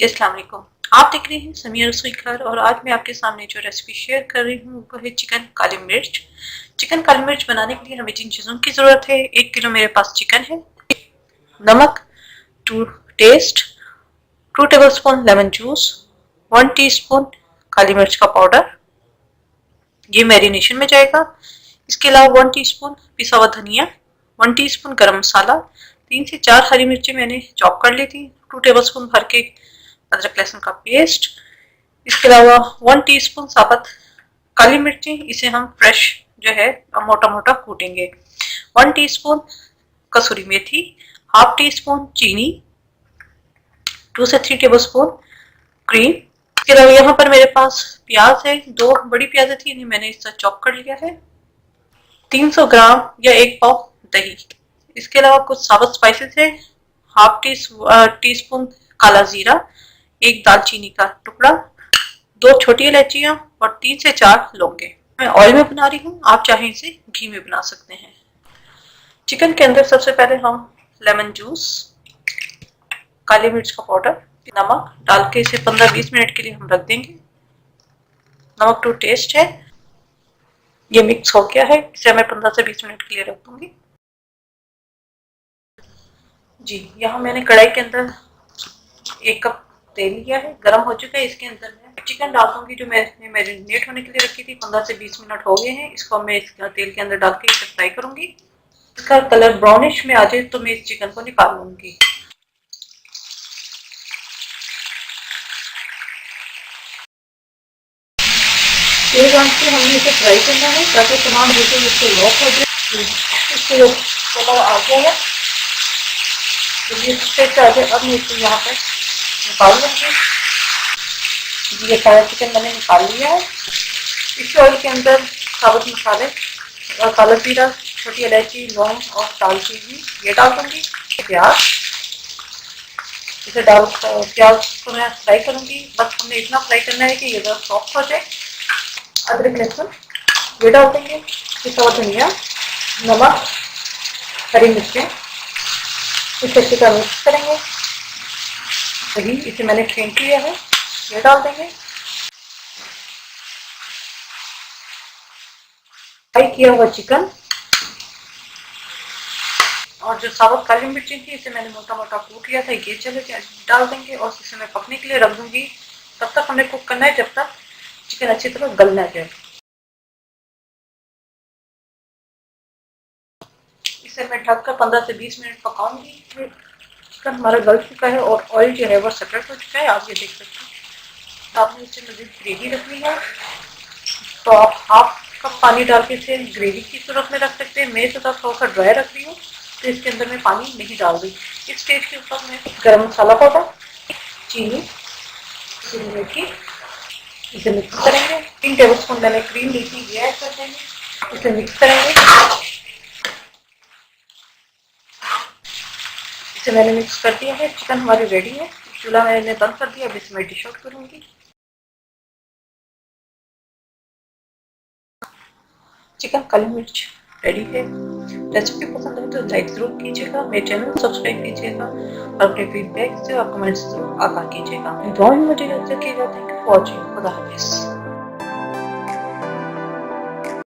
जी अस्सलाम वालेकुम। आप देख रहे हैं समिया रसोई घर और आज मैं आपके सामने जो रेसिपी शेयर कर रही हूँ वो है चिकन काली मिर्च। चिकन काली मिर्च बनाने के लिए हमें जिन चीज़ों की ज़रूरत है, 1 किलो मेरे पास चिकन है, नमक to taste, 2 tablespoon lemon juice, 1 teaspoon काली मिर्च का पाउडर, ये मैरिनेशन में जाएगा। इसके अलावा 1 टीस्पून पिसा हुआ धनिया, 1 टीस्पून गरम मसाला, 3 से 4 हरी मिर्ची मैंने चॉप कर ली थी, 2 टेबलस्पून भर के अदरक लहसुन का पेस्ट। इसके अलावा 1 टीस्पून साबुत काली मिर्ची, इसे हम फ्रेश जो है मोटा मोटा कूटेंगे। 1 टीस्पून कसूरी मेथी, हाफ टी स्पून चीनी, 2 से 3 टेबलस्पून क्रीम। इसके अलावा यहाँ पर मेरे पास प्याज है, 2 बड़ी प्याज थी, इन्हें मैंने इस तरह चॉप कर लिया है। 300 ग्राम या 1 पाव दही। इसके अलावा कुछ साबुत स्पाइसेस है, हाफ टी स्पून काला जीरा, 1 दालचीनी का टुकड़ा, 2 छोटी इलायचियां और 3 से 4 लौंगे। मैं ऑयल में बना रही हूँ, आप चाहें इसे घी में बना सकते हैं। चिकन के अंदर सबसे पहले हम लेमन जूस, काली मिर्च का पाउडर, नमक डाल के इसे 15-20 मिनट के लिए हम रख देंगे। नमक टू टेस्ट है। ये मिक्स हो गया है, इसे मैं 15 से 20 मिनट के लिए रख दूंगी। जी, यहाँ मैंने कढ़ाई के अंदर 1 कप तेल लिया है, गर्म हो चुका है। इसके अंदर मैं चिकन डाल दूंगी जो मैंने मैरिनेट होने के लिए रखी थी। 15 से 20 मिनट हो गए हैं, इसको मैं इस तेल के अंदर डाल के इसे फ्राई करूंगी। इसका कलर ब्राउनिश में आ जाए तो मैं इस चिकन को निकाल लूंगी। तेज आंच पे हमने इसे फ्राई करना है ताकि तमाम चीजें इससे लॉक हो जाए। इससे जो कलर आ गया है, तो ये स्टेज आ जाए, अब मैं इसे यहाँ पर निकाल लूंगी। ये सारा चिकन मैंने निकाल लिया है। इस ऑयल के अंदर साबुत मसाले और काला जीरा, छोटी इलायची, लौंग और दालचीनी ये डाल दूंगी। प्याज, इसे डाल प्याज को मैं फ्राई करूंगी। बस हमें इतना फ्राई करना है कि ये जरा सॉफ्ट हो जाए। अदरक लहसुन ये डाल देंगे, पिसा हुआ धनिया, नमक, हरी मिर्चें, इसे अच्छी तरह मिक्स करेंगे। दही, इसे मैंने फेंट लिया है, ये डाल देंगे। फ्राई किया हुआ चिकन और जो साबुत काली मिर्ची थी इसे मैंने मोटा मोटा कूट लिया था, ये चले डाल देंगे और इसे मैं पकने के लिए रख दूंगी। तब तक हमें कुक करना है जब तक चिकन अच्छी तरह गल ना जाए। इसे मैं ढककर 15 से 20 मिनट पकाऊंगी। चिकन हमारा गल चुका है और ऑयल जो है वो सेपरेट हो चुका है, आप ये देख सकते हैं। आपने इसे मुझे ग्रेवी रखनी है तो आप हाफ कप पानी डाल के इसे ग्रेवी की सूरत में रख सकते हैं। मैं तो थोड़ा सा ड्राई रख रही हूँ तो इसके अंदर मैं पानी नहीं डाल रही। इस स्टेज के ऊपर मैं गरम मसाला पाउडर, चीनी, मेथी, इसे मिक्स करेंगे। 3 टेबलस्पून मैंने क्रीम ली थी, ये ऐड कर देंगे, इसे मिक्स करेंगे। इसे मैंने मिक्स कर दिया है, चिकन हमारी रेडी है। चूल्हा मैंने बंद कर दिया, अब इसे मैं डिश आउट करूंगी। चिकन काली मिर्च रेडी है। रेसिपी पसंद है तो लाइक जरूर कीजिएगा, मेरे चैनल को सब्सक्राइब कीजिएगा और अपने फीडबैक से और कमेंट्स जरूर आगाह कीजिएगा। दुआ में मुझे याद रखिएगा। Thank you for watching. खुदा हाफिज़।